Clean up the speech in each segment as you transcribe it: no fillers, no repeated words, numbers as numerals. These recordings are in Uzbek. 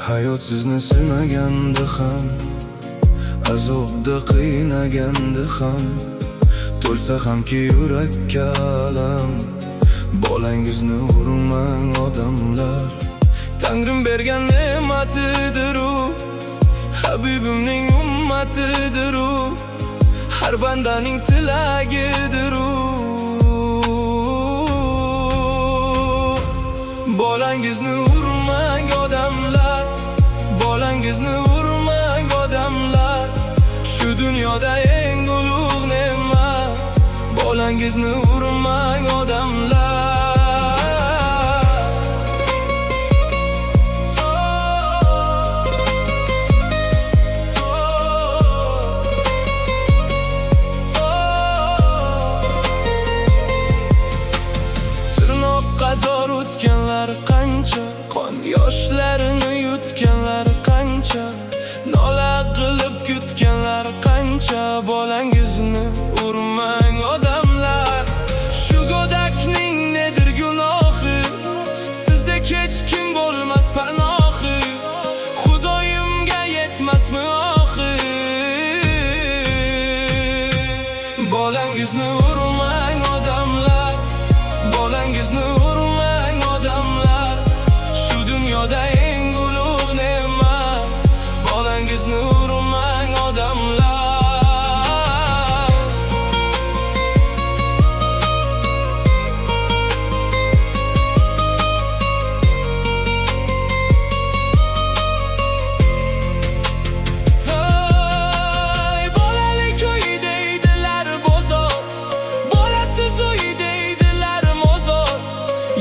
Hayot sizni sinaganda ham, azobda qiynaganda ham, to'lsa hamki yurakka alam. Bolangizni urmang odamlar, Tangrim bergan ne'matidir u, Habibimning ummatidir u, har bandaning tilagidir u. Bolangizni urmang odamlar, bolangizni urmang odamlar. Shu dunyoda eng ulug' ne'mat, bolangizni urmang odamlar. Qazor o'tganlar qancha, qon yoshlarini yutganlar qancha, nola qilib kutganlar qancha. Bolangizni urmang odamlar, shu go'dakning nedir gunohi? Sizda hech kim bo'lmas panohi, Xudoyimga yetmasmi oxir? Bolangizni urmang odamlar, bolangizni urmang odamlar. Shu dunyoda eng ulug' ne'mat, bolangizni urmang odamlar. Bolalik uy deydilar bozor, bolasiz uy deydilar mozor.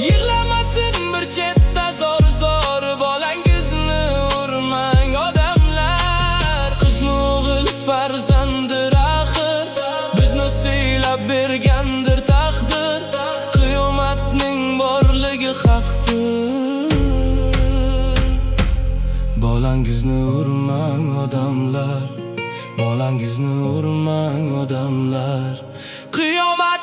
Yig'lamasin bir chetda zor-zor, bolangizni urmang odamlar. Qizni o'g'il farzandir axir, bizni siylab bergandir taqdir. Qiyomatning borligi haqdir. Bolangizni urmang odamlar, bolangizni urmang odamlar. Qiyomat